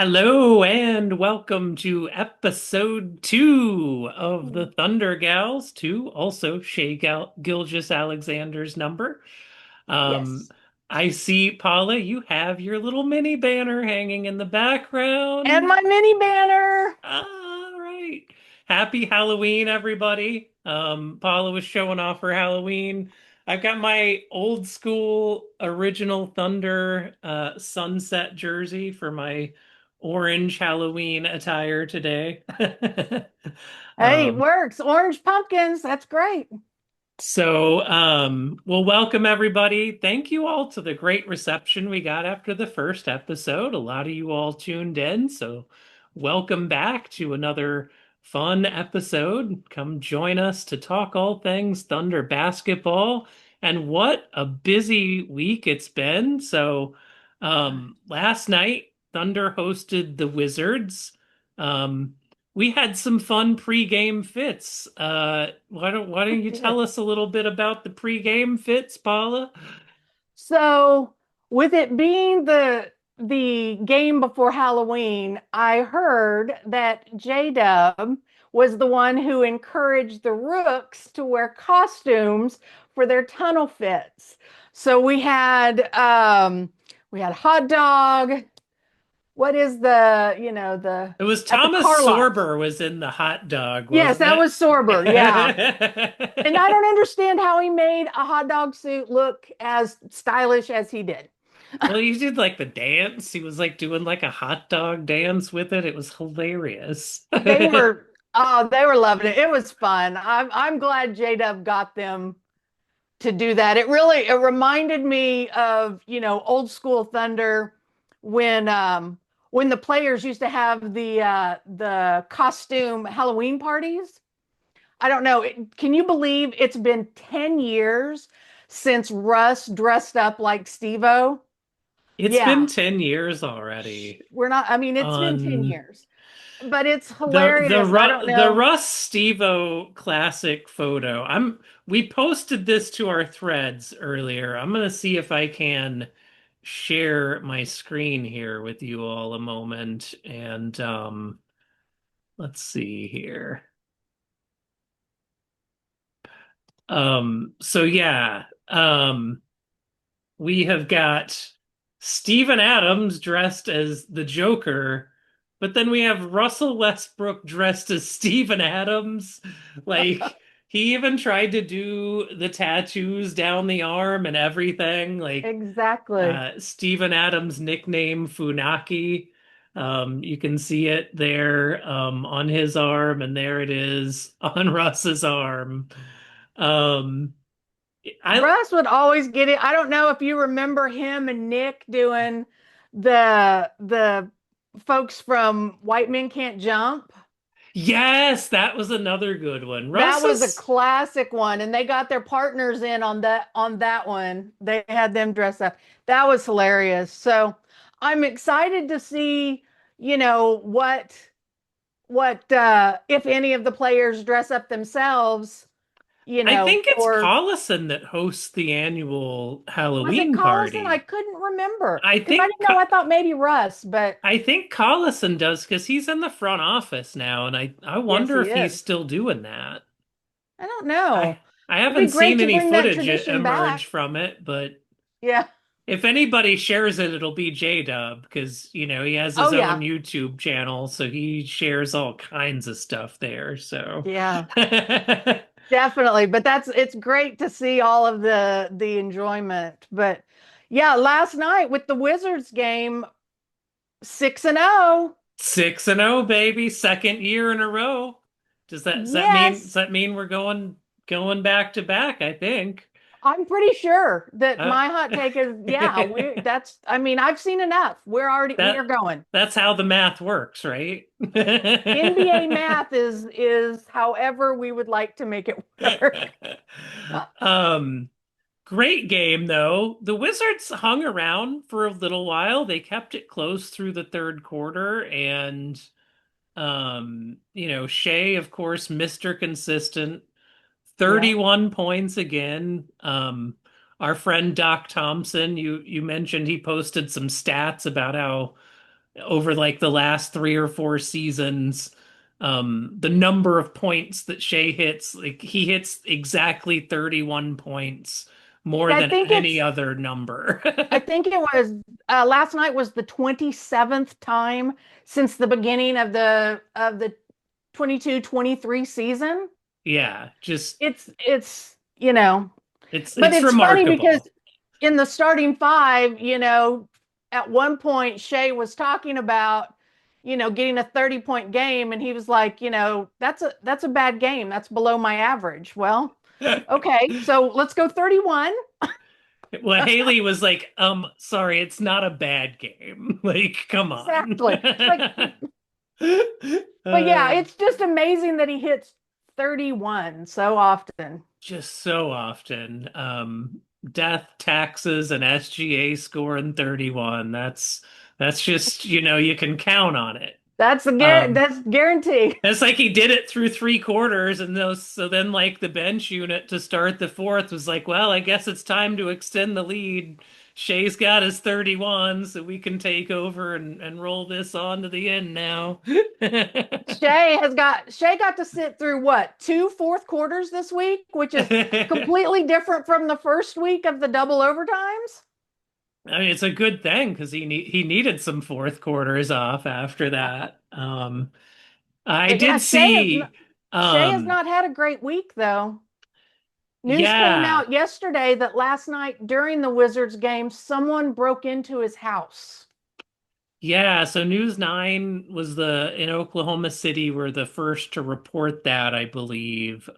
Hello and welcome to episode 2 of the Thunder Gals, 2, also Gilgis Alexander's number. Um, Yes. I see, Paula, you have your little mini banner hanging in the And background. my mini banner. All right. Happy Halloween, everybody. Paula was showing off her Halloween. I've got my old school original Thunder sunset jersey for my orange Halloween attire today. Hey, it Um, works. Orange pumpkins. That's great. well, welcome everybody. Thank you all to the great reception we got after the first episode. A lot of you all tuned in, so welcome back to another fun episode. Come join us to talk all things Thunder basketball. And what a busy week it's been. Last night, Thunder hosted the Wizards. Um, we had some fun pre-game fits. Why don't you tell us a little bit about the pre-game fits, Paula? So, with it being the game before Halloween, I heard that J-Dub was the one who encouraged the Rooks to wear costumes for their tunnel fits. So we had hot dog. What is the It was at the Thomas car lot? Sorber was in the hot dog, Yes, wasn't that was Sorber. Yeah. And I it? don't understand how he made a hot dog suit look as stylish as he did. Well, he did like the dance. He was like doing like a hot dog dance with it. It was hilarious. They were loving it. It was fun. I'm glad J-Dub got them to do that. It reminded me of, old school Thunder when the players used to have the costume Halloween parties. I don't know. Can you believe it's been 10 years since Russ dressed up like Steve-O? It's been Yeah. 10 years already. We're not, I mean, it's been 10 On years, but it's the hilarious. I don't The know. Russ Stevo classic photo. We posted this to our threads earlier. I'm gonna see if I can share my screen here with you all a moment. And let's see here. So yeah, we have got Steven Adams dressed as the Joker, but then we have Russell Westbrook dressed as Steven Adams. Like he even tried to do the tattoos down the arm and everything. Like Exactly. Steven Adams' nickname Funaki. You can see it there on his arm, and there it is on Russ's arm. Um, I Russ would always get it. I don't know if you remember him and Nick doing the folks from White Men Can't Jump. Yes, that was another good one. That Russ was a is, classic one, and they got their partners in on that one. They had them dress up. That was hilarious. So I'm excited to see, what if any of the players dress up themselves, I think it's for Collison that hosts the annual was it Halloween Collison? I party. couldn't remember I because I think didn't know. I thought maybe Russ, but I think Collison does because he's in the front office now, and I yes, wonder he if he's is. still doing that. I don't I know. I It'd be haven't great seen to any bring that footage tradition emerge back. from it, but Yeah. if anybody shares it, it'll be J-Dub because he has Oh his own yeah. YouTube channel, so he shares all kinds of stuff there. So Yeah. Definitely, but it's great to see all of the enjoyment. But yeah, last night with the Wizards game, 6-0. 6-0, baby, second year in a row. Does Yes, that mean we're going back to back, I think. I'm pretty sure that Uh, my hot take is, yeah, I mean, I've seen enough. We're that going. that's how the math works, right? NBA math is however we would like to make it work. Um, Great game though. The Wizards hung around for a little while. They kept it close through the third quarter, and Shea, of course, Mr. Consistent, Yeah. 31 points again. Our friend Doc Thompson, you mentioned he posted some stats about how over like the last 3 or 4 seasons. The number of points that Shea hits, like he hits exactly 31 points more I than think any it's other number. I think it was last night was the 27th time since the beginning of the 22-23 season. Yeah, just It's you know, but it's it's funny because remarkable. in the starting five, at one point Shea was talking about, getting a 30-point game, and he was like, that's a bad game. That's below my average. Well, okay, so let's go 31. Well, Haley was like, sorry, it's not a bad game. Like, come on. Exactly. Like, but yeah, Uh, it's just amazing that he hits 31 so often. just so often. Death, taxes, and SGA scoring 31. That's just, you can count on it. Um, That's guaranteed. It's like he did it through 3 quarters, and those so then like the bench unit to start the fourth was like, well, I guess it's time to extend the lead. Shea's got his 31, so we can take over and roll this on to the end now. Shea got to sit through what, two fourth quarters this week, which is completely different from the first week of the double overtimes. I mean, it's a good thing because he needed some fourth quarters off after that. I But yeah, did see, Shea has um, not had a great week though. News came yeah. out yesterday that last night during the Wizards game, someone broke into his house. Yeah, so News 9 was the in Oklahoma City were the first to report that, I believe.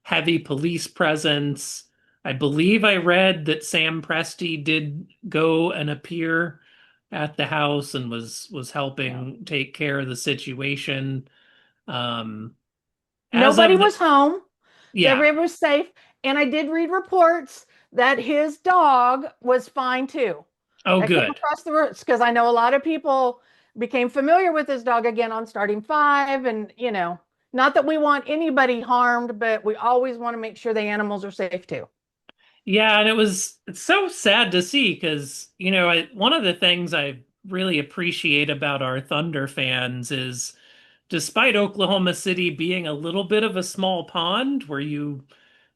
Heavy police presence. I believe I read that Sam Presti did go and appear at the house and was Yeah. helping take care of the situation. Um, as Nobody of the was home. yeah. Everybody was safe. And I did read reports that his dog was fine too. Oh, That came good. across the roots because I know a lot of people became familiar with his dog again on starting five. And, not that we want anybody harmed, but we always want to make sure the animals are safe too. Yeah, and it's so sad to see because, one of the things I really appreciate about our Thunder fans is despite Oklahoma City being a little bit of a small pond where you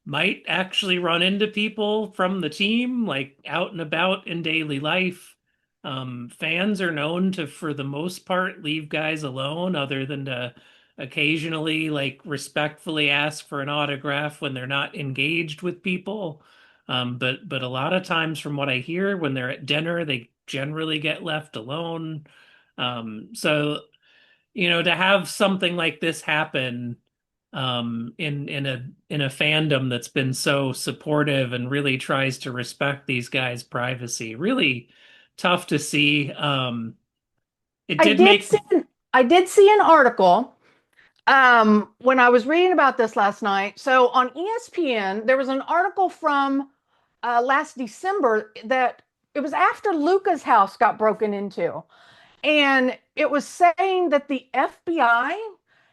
might actually run into people from the team like out and about in daily life, fans are known to, for the most part, leave guys alone other than to occasionally like respectfully ask for an autograph when they're not engaged with people. But a lot of times, from what I hear, when they're at dinner, they generally get left alone. So to have something like this happen in a fandom that's been so supportive and really tries to respect these guys' privacy, really tough to see. It I did did make see I did see an article when I was reading about this last night. So on ESPN, there was an article from last December that it was after Luca's house got broken into. And it was saying that the FBI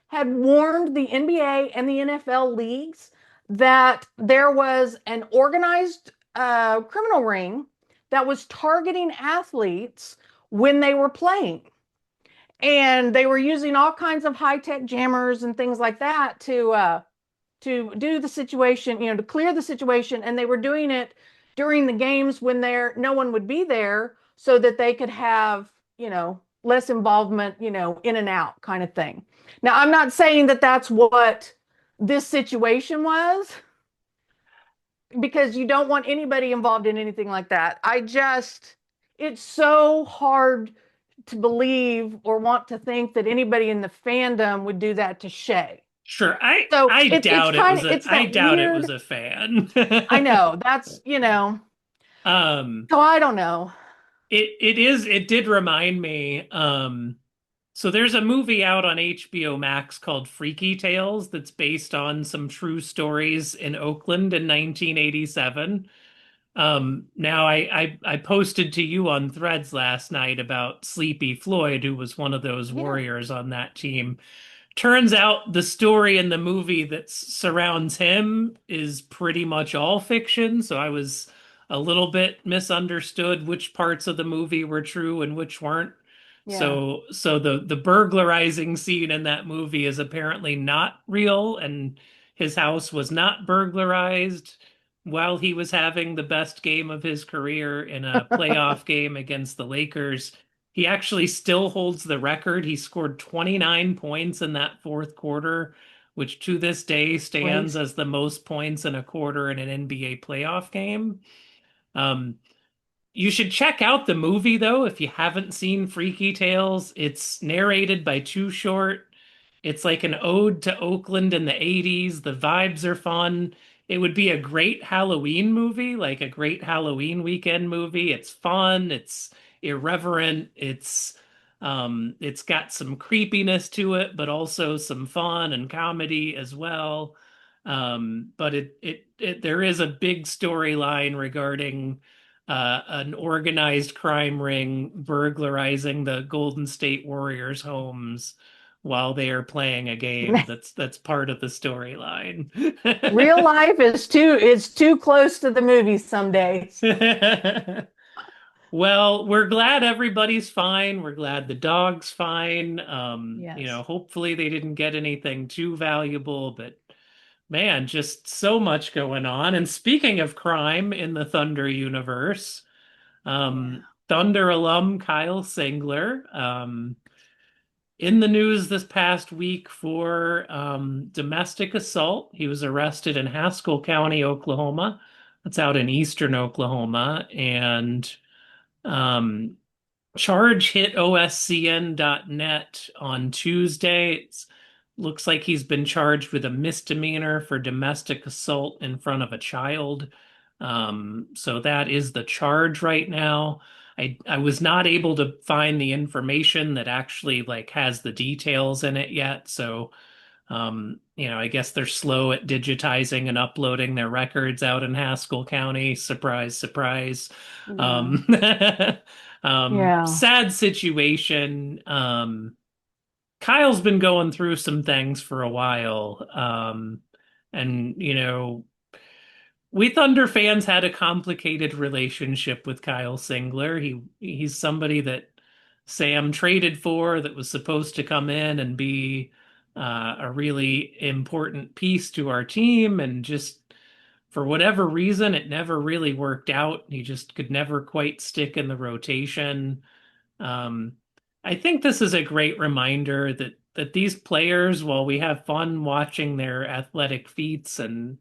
had warned the NBA and the NFL leagues that there was an organized criminal ring that was targeting athletes when they were playing. And they were using all kinds of high-tech jammers and things like that to do the situation, to clear the situation. And they were doing it during the games when no one would be there so that they could have, less involvement, in and out kind of thing. Now, I'm not saying that that's what this situation was because you don't want anybody involved in anything like that. It's so hard to believe or want to think that anybody in the fandom would do that to Shea. sure. I So I it's doubt it kind was of a it's I that doubt it weird. was a fan. I know Um, so I don't know. it did remind me. So there's a movie out on HBO Max called Freaky Tales that's based on some true stories in Oakland in 1987. Now I posted to you on Threads last night about Sleepy Floyd, who was one of those Yeah. warriors on that team. Turns out the story in the movie that surrounds him is pretty much all fiction, so I was a little bit misunderstood which parts of the movie were true and which weren't. Yeah. So the burglarizing scene in that movie is apparently not real, and his house was not burglarized while he was having the best game of his career in a playoff game against the Lakers. He actually still holds the record. He scored 29 points in that fourth quarter, which to this day stands Crazy. as the most points in a quarter in an NBA playoff game. Um, you should check out the movie though if you haven't seen Freaky Tales. It's narrated by Too Short. It's like an ode to Oakland in the 80s. The vibes are fun. It would be a great Halloween movie, like a great Halloween weekend movie. It's fun, it's irreverent, it's got some creepiness to it, but also some fun and comedy as well. But there is a big storyline regarding an organized crime ring burglarizing the Golden State Warriors homes while they are playing a game. That's part of the storyline. Real life is too close to the movies some days. Well, we're glad everybody's fine. We're glad the dog's fine. Yes. Hopefully they didn't get anything too valuable, but man, just so much going on. And speaking of crime in the Thunder universe, Yeah. Thunder alum Kyle Singler, in the news this past week for domestic assault. He was arrested in Haskell County, Oklahoma. That's out in eastern Oklahoma. And um, charge hit OSCN.net on Tuesday. It looks like he's been charged with a misdemeanor for domestic assault in front of a child. So that is the charge right now. I was not able to find the information that actually like has the details in it yet. So I guess they're slow at digitizing and uploading their records out in Haskell County. Surprise, surprise. Yeah. Um, Yeah. sad situation. Kyle's been going through some things for a while. And we Thunder fans had a complicated relationship with Kyle Singler. He's somebody that Sam traded for that was supposed to come in and be a really important piece to our team, and just for whatever reason, it never really worked out. He just could never quite stick in the rotation. Um, I think this is a great reminder that these players, while we have fun watching their athletic feats and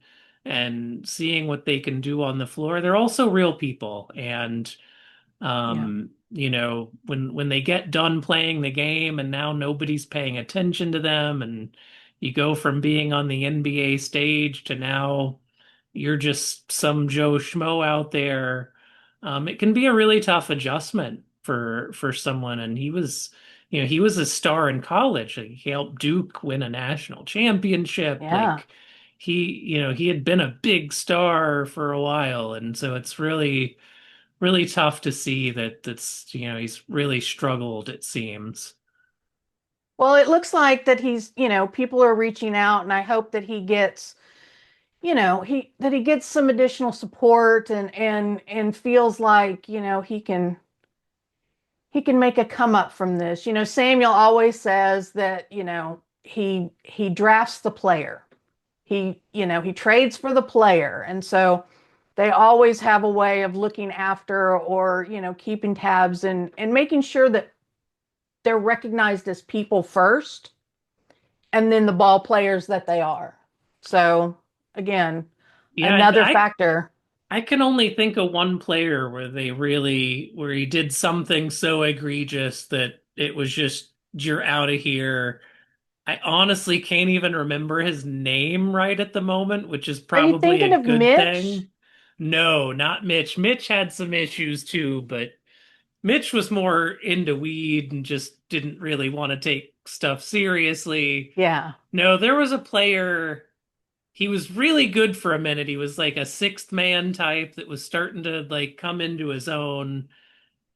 seeing what they can do on the floor, they're also real people. And Yeah. when they get done playing the game and now nobody's paying attention to them, and you go from being on the NBA stage to now you're just some Joe Schmo out there. It can be a really tough adjustment for someone. And he was a star in college. Like, he helped Duke win a national championship. Yeah. Like he had been a big star for a while, and so it's really really tough to see he's really struggled, it seems. Well, it looks like that people are reaching out, and I hope that he gets, he gets some additional support and feels like, he can make a come up from this. Samuel always says that, he drafts the player. He trades for the player. And so they always have a way of looking after or, keeping tabs and making sure that they're recognized as people first and then the ball players that they are. So again, Yeah, another factor. I can only think of one player where he did something so egregious that it was just, you're out of here. I honestly can't even remember his name right at the moment, which is Are you probably thinking a of good Mitch? thing. No, not Mitch. Mitch had some issues too, but Mitch was more into weed and just didn't really want to take stuff seriously. Yeah. No, there was a player. He was really good for a minute. He was like a sixth man type that was starting to like come into his own.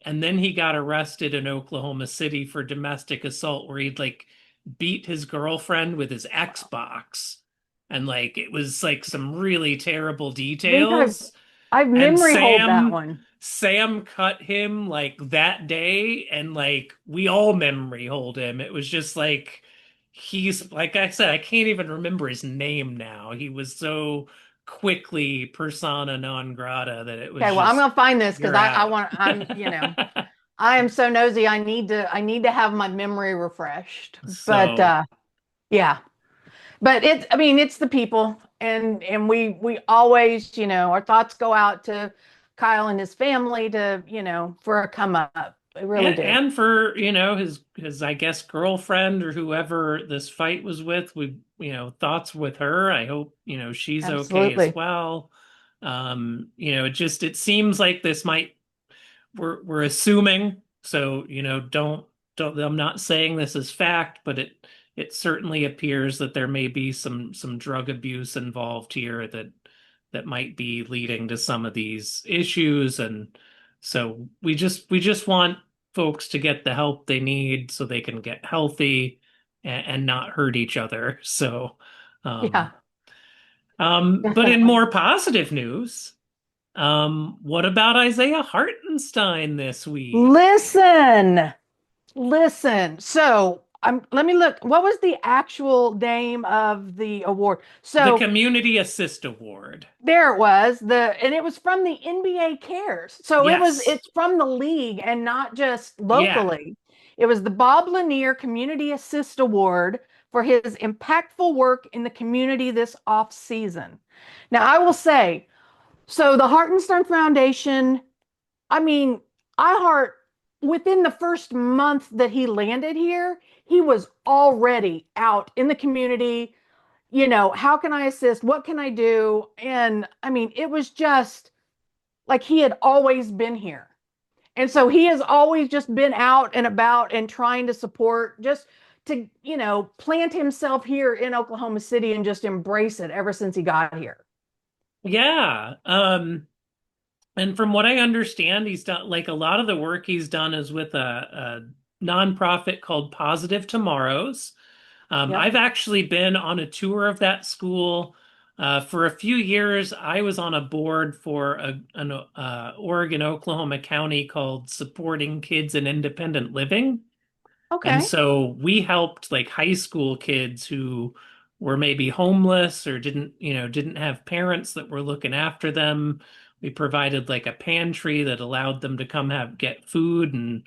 And then he got arrested in Oklahoma City for domestic assault, where he'd like beat his girlfriend with his Wow. Xbox. And like it was like some really terrible I think I've details. I've And memory hold that one. Sam cut him like that day, and like we all memory hold him. It was just like he's like I said, I can't even remember his name now. He was so quickly persona non grata that it was Okay, well, I'm just gonna find this because you're I out. want I am so nosy. I need to have my memory refreshed. But So yeah. But it's I mean, it's the people and we always, our thoughts go out to Kyle and his family to, for a come up. We really do. and for his I guess girlfriend or whoever this fight was with, we thoughts with her. I hope she's okay as Absolutely. well. It seems like this might we're assuming, so don't I'm not saying this is fact, but it certainly appears that there may be some drug abuse involved here that might be leading to some of these issues. And so we just want folks to get the help they need so they can get healthy and not hurt each other. So um Yeah, but in definitely. more positive news, what about Isaiah Hartenstein this week? Listen. Listen, so let me look. What was the actual name of the award? The So Community Assist Award. there it was, and it was from the NBA Cares. So Yes. it's from the league and not just Yeah. locally. It was the Bob Lanier Community Assist Award for his impactful work in the community this off season. Now, I will say, so the Hartenstein Foundation, I mean, I-Hart, within the first month that he landed here, he was already out in the community. How can I assist? What can I do? And I mean, it was just like he had always been here. And so he has always just been out and about and trying to support, just to, plant himself here in Oklahoma City and just embrace it ever since he got here. Yeah. And from what I understand, he's done like a lot of the work he's done is with a nonprofit called Positive Tomorrows. Yep. I've actually been on a tour of that school. For a few years, I was on a board for an Oregon, Oklahoma county called Supporting Kids in Independent Living. And Okay. so we helped like high school kids who were maybe homeless or didn't have parents that were looking after them. We provided like a pantry that allowed them to come get food and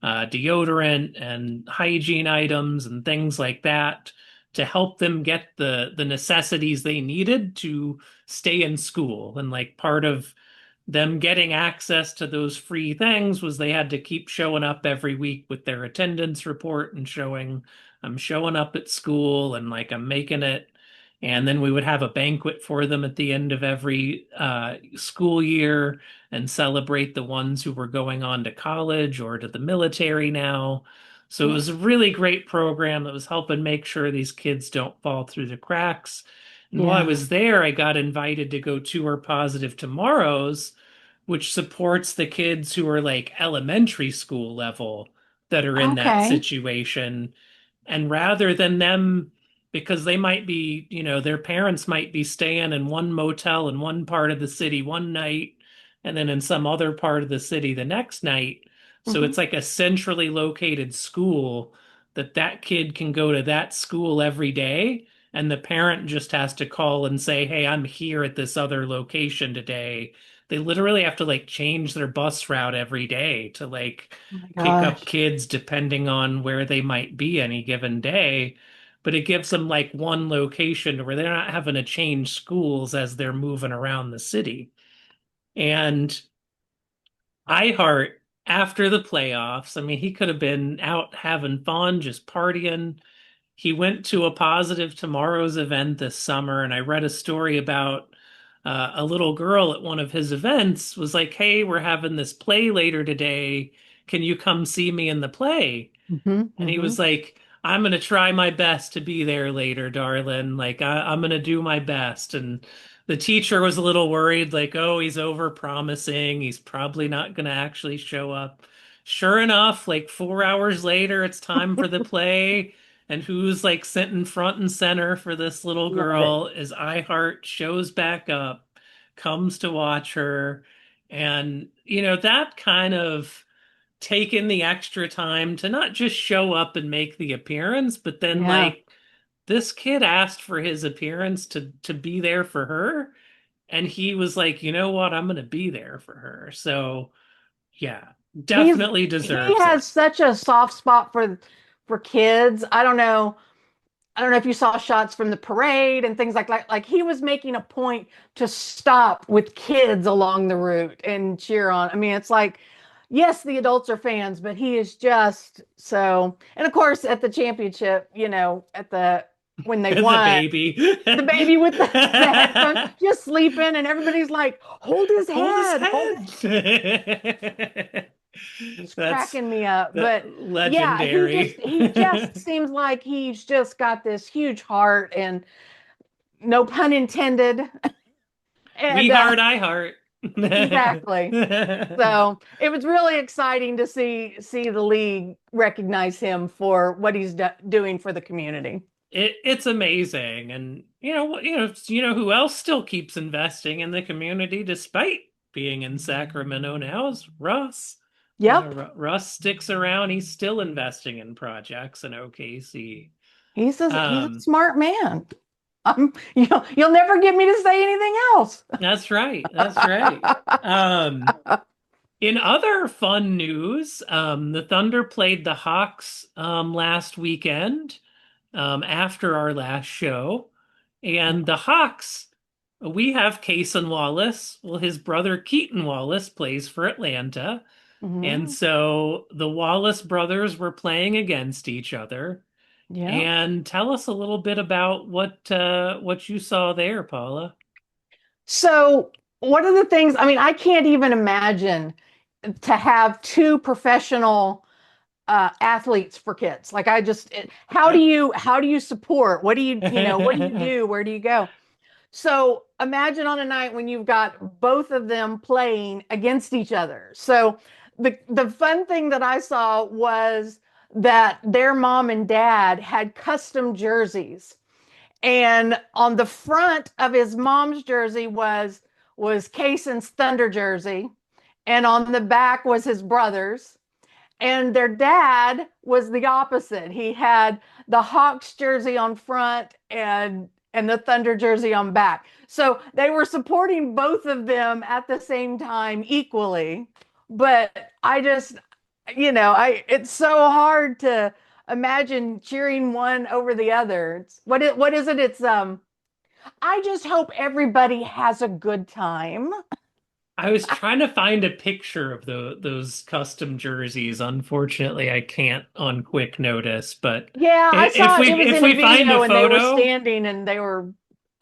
deodorant and hygiene items and things like that to help them get the necessities they needed to stay in school. And like part of them getting access to those free things was they had to keep showing up every week with their attendance report and showing I'm showing up at school and like I'm making it. And then we would have a banquet for them at the end of every school year and celebrate the ones who were going on to college or to the military now. So it was a really great program that was helping make sure these kids don't fall through the cracks. And while I Yeah. was there, I got invited to go tour Positive Tomorrows, which supports the kids who are like elementary school level that are in that Okay. situation. And rather than them, because they might be, their parents might be staying in one motel in one part of the city one night and then in some other part of the city the next night. So Hmm. it's like a centrally located school that kid can go to that school every day. And the parent just has to call and say, "Hey, I'm here at this other location today." They literally have to like change their bus route every day to like Oh my pick up gosh. kids depending on where they might be any given day. But it gives them like one location where they're not having to change schools as they're moving around the city. And I-Hart, after the playoffs, I mean, he could have been out having fun, just partying. He went to a Positive Tomorrows event this summer, and I read a story about a little girl at one of his events was like, "Hey, we're having this play later today. Can you come see me in the play?" Hmm. And he Hmm. was like, "I'm gonna try my best to be there later, darling. Like I'm gonna do my best." And the teacher was a little worried, like, "Oh, he's over promising. He's probably not gonna actually show up." Sure enough, like 4 hours later, it's time for the play. And who's like sitting front and center for this little Love it. girl is I-Hart shows back up, comes to watch her. And, that kind of taken the extra time to not just show up and make the appearance, but then Yeah. like this kid asked for his appearance to be there for her. And he was like, you know what? I'm going to be there for her. So, yeah, He's definitely he deserves has it. such a soft spot for kids. I don't know if you saw shots from the parade and things like that. Like he was making a point to stop with kids along the route and cheer on. I mean, it's like, yes, the adults are fans, but he is just so. And of course, at the championship, at the when they The won, baby. the baby with the headphones just sleeping, and everybody's like, hold his Hold his head, hold his. head. It's That's cracking me up. the But yeah, legendary. he just seems like he's just got this huge heart and no pun intended. We And heart, I heart. exactly. So it was really exciting to see the league recognize him for what he's doing for the community. It's amazing, and who else still keeps investing in the community despite being in Sacramento now is Russ. Yep, Russ sticks around. He's still investing in projects in OKC. he's a Um, smart man. You'll never get me to say anything else. that's right. That's right. Um, In other fun news, the Thunder played the Hawks last weekend after our last show. And the Hawks, we have Cason Wallace. Well, his brother Keaton Wallace plays for Atlanta. And Mhm. so the Wallace brothers were playing against each other. Yep. And tell us a little bit about what you saw there, Paula. So one of the things, I mean, I can't even imagine to have two professional athletes for kids. Like how do you support? What do you do? Where do you go? So imagine on a night when you've got both of them playing against each other. So the fun thing that I saw was that their mom and dad had custom jerseys. And on the front of his mom's jersey was Cason's Thunder jersey, and on the back was his brother's. And their dad was the opposite. He had the Hawks jersey on front and the Thunder jersey on back. So they were supporting both of them at the same time equally. But I just, I it's so hard to imagine cheering one over the other. What is it? I just hope everybody has a good time. I was trying to find a picture of those custom jerseys. Unfortunately, I can't on quick notice, but Yeah, I if saw we it was if in a we find a video and they were photo, standing and they were,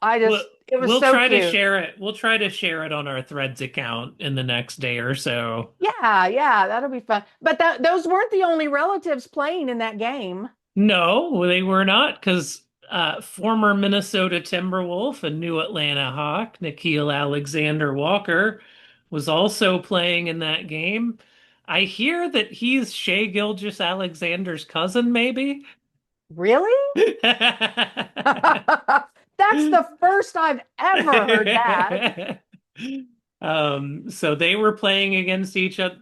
I we'll just, it was we'll so try to cute. share it. We'll try to share it on our Threads account in the next day or so. Yeah, yeah, that'll be fun. But those weren't the only relatives playing in that game. No, they were not, because former Minnesota Timberwolf and new Atlanta Hawk, Nikhil Alexander Walker, was also playing in that game. I hear that he's Shea Gilgeous-Alexander's cousin, maybe? Really? That's the first I've ever heard that. So they were playing against each other.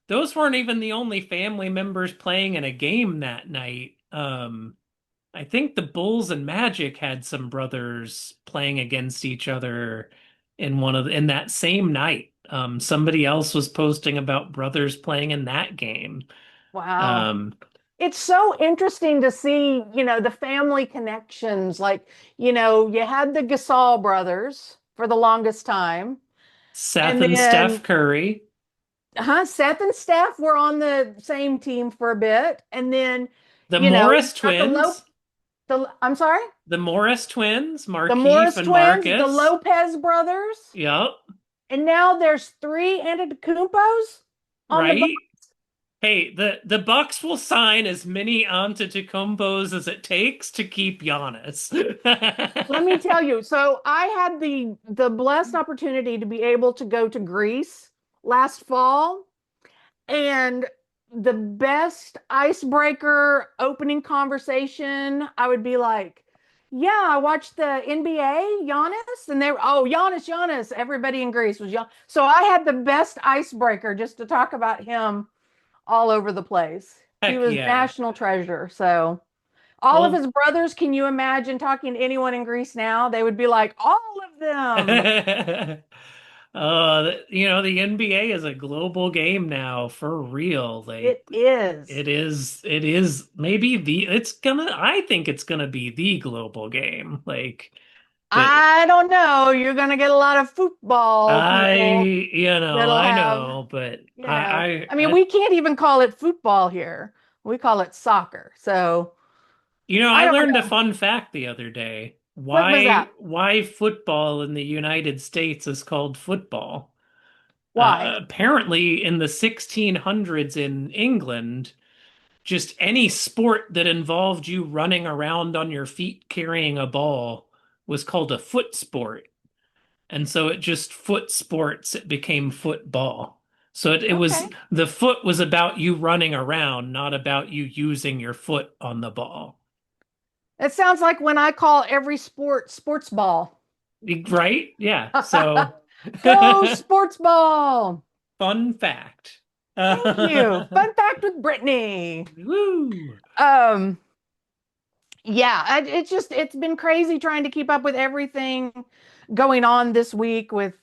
Those weren't even the only family members playing in a game that night. I think the Bulls and Magic had some brothers playing against each other in that same night. Somebody else was posting about brothers playing in that game. Wow. Um, It's so interesting to see, the family connections. Like, you had the Gasol brothers for the longest time. Seth And and Steph then, Curry, Seth and Steph were on the same team for a bit. And then, the you've Morris got twins, I'm sorry, the Morris twins, the Markeith Morris and twins, the Marcus. Lopez brothers. Yep, And now there's three Antetokounmpos on the. right. Hey, the Bucks will sign as many Antetokounmpos as it takes to keep Giannis. Let me tell you. So I had the blessed opportunity to be able to go to Greece last fall, and the best icebreaker opening conversation, I would be like, Yeah, I watched the NBA, Giannis, and Giannis. Everybody in Greece was Gian. So I had the best icebreaker just to talk about him all over the place. He Heck was yeah. national treasure. So all of Well, his brothers, can you imagine talking to anyone in Greece now? They would be like, all of them. the NBA is a global game now for real. Like It is. it is maybe I think it's gonna be the global game. Like the I don't know. You're going to get a lot of football people that'll I have, know, but you know, I mean, I we can't even call it football here. We call it soccer. So I I don't learned a know. fun fact the other day. What was that? Why football in the United States is called football. Why? Apparently in the 1600s in England, just any sport that involved you running around on your feet carrying a ball was called a foot sport. And so it just foot sports, it became football. So it was Okay. the foot was about you running around, not about you using your foot on the ball. It sounds like when I call every sport sports ball. Right? Yeah. So Go sports ball. fun fact. Thank you. Fun fact with Brittany. Woo. Um, yeah, it's been crazy trying to keep up with everything going on this week with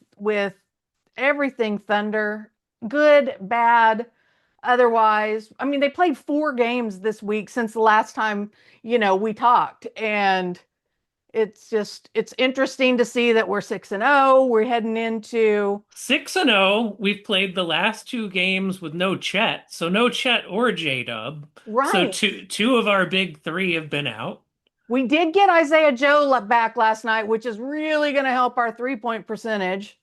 everything Thunder, good, bad, otherwise. I mean, they played 4 games this week since the last time, we talked, and it's interesting to see that we're 6-0. We're heading into 6-0. We've played the last two games with no Chet, so no Chet or J-Dub. So right. two of our big three have been out. We did get Isaiah Joe back last night, which is really going to help our 3-point percentage.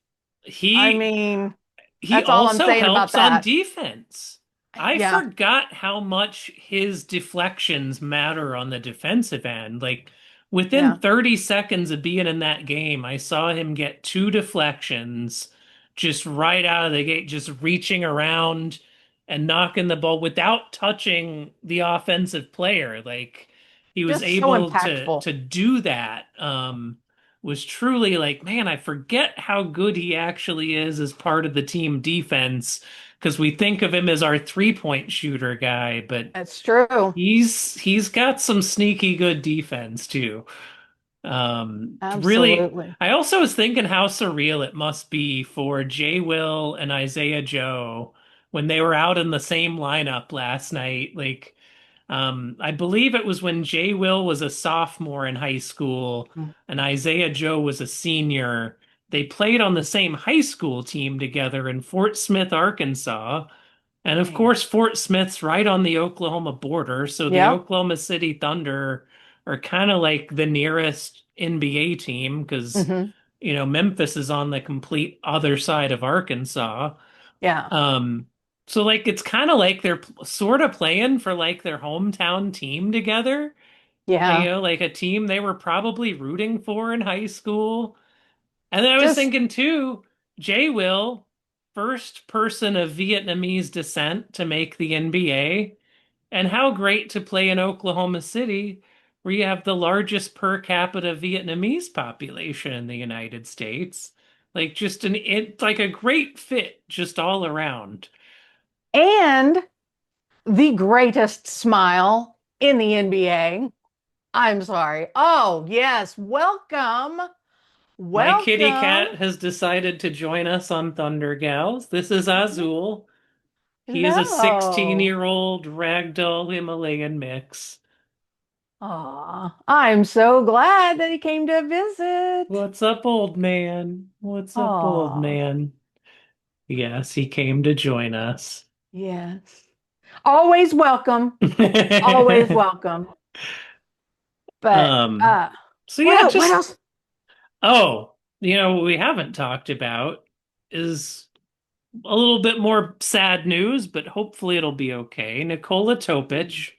I He mean, he that's all I'm also saying about helps on that. defense. I Yeah, forgot how much his deflections matter on the defensive end. Like within yeah. 30 seconds of being in that game, I saw him get two deflections just right out of the gate, just reaching around and knocking the ball without touching the offensive player. Like he was Just so able to impactful. do that. Was truly like, man, I forget how good he actually is as part of the team defense because we think of him as our 3-point shooter guy, but That's true. he's got some sneaky good defense too. Really, Absolutely. I also was thinking how surreal it must be for Jay Will and Isaiah Joe when they were out in the same lineup last night. Like, I believe it was when Jay Will was a sophomore in high school and Isaiah Joe was a senior. They played on the same high school team together in Fort Smith, Arkansas. And of Man. course, Fort Smith's right on the Oklahoma border. So the Yep. Oklahoma City Thunder are kind of like the nearest NBA team because, Hmm. Memphis is on the complete other side of Arkansas. Yeah. Um, so like it's kind of like they're sort of playing for like their hometown team together. Yeah. Like a team they were probably rooting for in high school. And then I was Just thinking too, Jay Will, first person of Vietnamese descent to make the NBA, and how great to play in Oklahoma City, where you have the largest per capita Vietnamese population in the United States. Like just it's like a great fit just all around. and the greatest smile in the NBA. I'm sorry. Oh, yes. Welcome. My kitty Welcome. cat has decided to join us on Thunder Gals. This is Azul. He is a Hello. 16-year-old ragdoll Himalayan mix. Aw, I'm so glad that he came to visit. What's up, old man? What's up, old Aw, man? Yes, he came to join us. yes. Always welcome. Always welcome. But Um, so what yeah, else? What just else? what we haven't talked about is a little bit more sad news, but hopefully it'll be okay. Nikola Topic.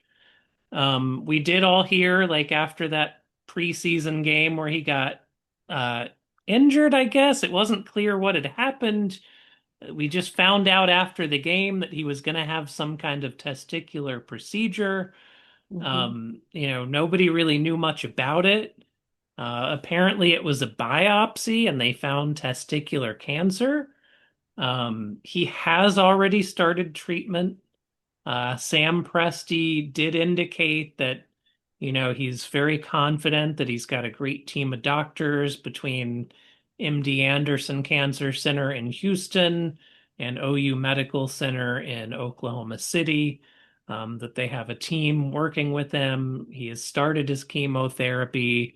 We did all hear like after that preseason game where he got uh injured, I guess. It wasn't clear what had happened. We just found out after the game that he was going to have some kind of testicular procedure. Mhm. Nobody really knew much about it. Apparently, it was a biopsy and they found testicular cancer. He has already started treatment. Sam Presti did indicate that, he's very confident that he's got a great team of doctors between MD Anderson Cancer Center in Houston and OU Medical Center in Oklahoma City, that they have a team working with him. He has started his chemotherapy,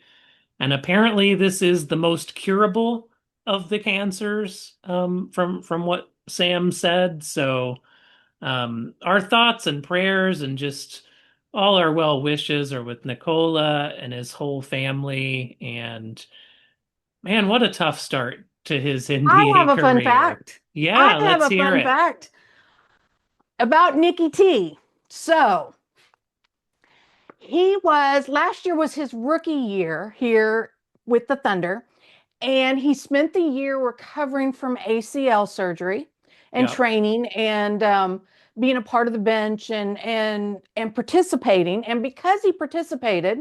and apparently this is the most curable of the cancers, from what Sam said. So our thoughts and prayers and just all our well wishes are with Nikola and his whole family. And man, what a tough start to his I have NBA a fun career. fact. I Yeah, have let's a hear fun it. fact about Nikki T. So he was last year was his rookie year here with the Thunder, and he spent the year recovering from ACL surgery and Yep. training and being a part of the bench and participating. And because he participated,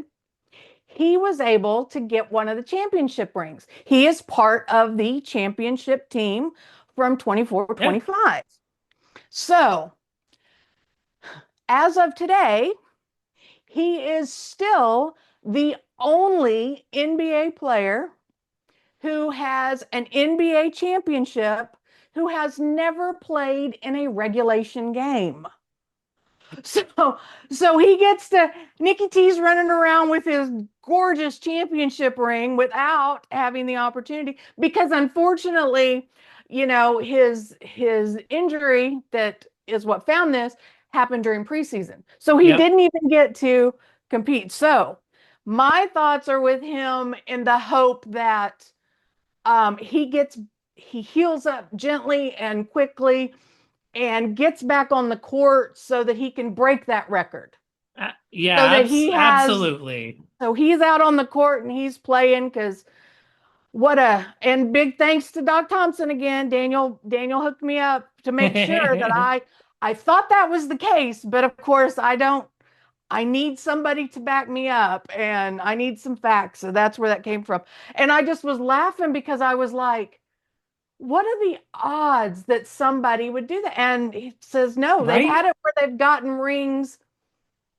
he was able to get one of the championship rings. He is part of the championship team from Yeah. 24-25. So, as of today, he is still the only NBA player who has an NBA championship who has never played in a regulation game. So, so he gets to Nicky T's running around with his gorgeous championship ring without having the opportunity because unfortunately, his injury that is what found this happened during preseason. So he Yep. didn't even get to compete. So my thoughts are with him in the hope that he heals up gently and quickly and gets back on the court so that he can break that record. So Yeah, that he has, absolutely. so he's out on the court and he's playing because and big thanks to Doc Thompson again. Daniel hooked me up to make sure that I thought that was the case, but of course I don't. I need somebody to back me up and I need some facts. So that's where that came from. And I just was laughing because I was like, what are the odds that somebody would do that? And he says, no, they've had Right? it where they've gotten rings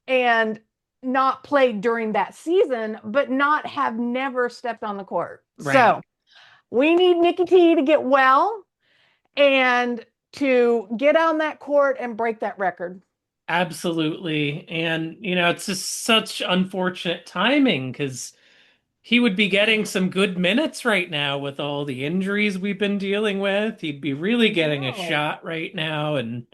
and not played during that season, but not have never stepped on the court. Right. So we need Nikki T to get well and to get on that court and break that record. Absolutely. And, it's just such unfortunate timing because he would be getting some good minutes right now with all the injuries we've been dealing with. He'd be really I getting a know. shot right now. And,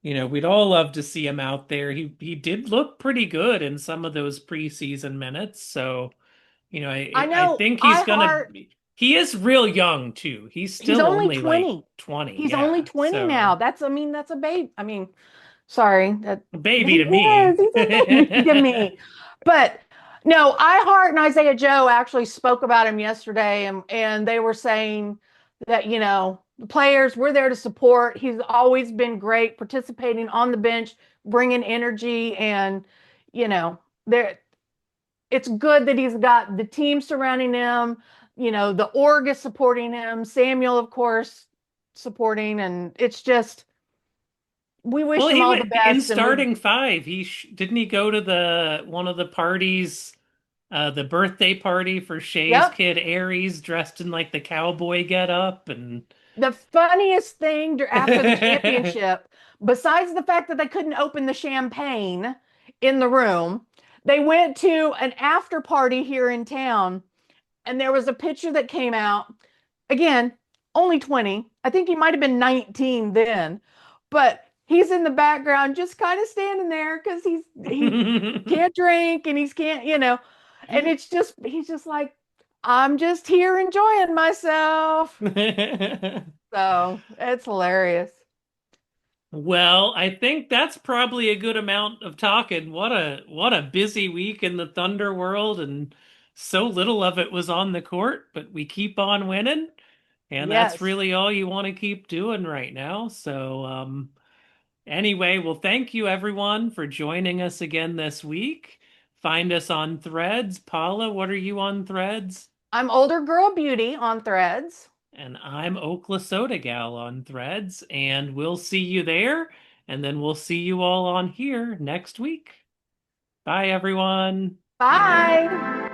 we'd all love to see him out there. He did look pretty good in some of those preseason minutes. So, I I know think I-Hart, he is real young too. He's he's still only only like 20. 20. He's only Yeah. 20 now. So, That's a babe. I mean, sorry, a but baby he to is. me. He's a baby to me. But no, I-Hart and Isaiah Joe actually spoke about him yesterday, and they were saying that the players we're there to support. He's always been great, participating on the bench, bringing energy, and there. It's good that he's got the team surrounding him. The org is supporting him. Samuel, of course, supporting, and it's just we Well, wish him he all the went in best. And we starting five. Didn't he go to the one of the parties, the birthday party for Shay's Yep. kid Aries, dressed in like the cowboy getup, and The funniest thing after the championship, besides the fact that they couldn't open the champagne in the room, they went to an after party here in town, and there was a picture that came out. Again, only 20. I think he might have been 19 then, but he's in the background just kind of standing there because he can't drink and he's can't, and he's just like, I'm just here enjoying myself. So it's hilarious. Well, I think that's probably a good amount of talking. What a busy week in the Thunder world, and so little of it was on the court, but we keep on winning, and that's Yes. really all you want to keep doing right now. So, anyway, well, thank you everyone for joining us again this week. find us on Threads. Paula, what are you on Threads? I'm Older Girl Beauty on Threads. And I'm Okla Soda Gal on Threads. And we'll see you there. And then we'll see you all on here next week. Bye, everyone. Bye.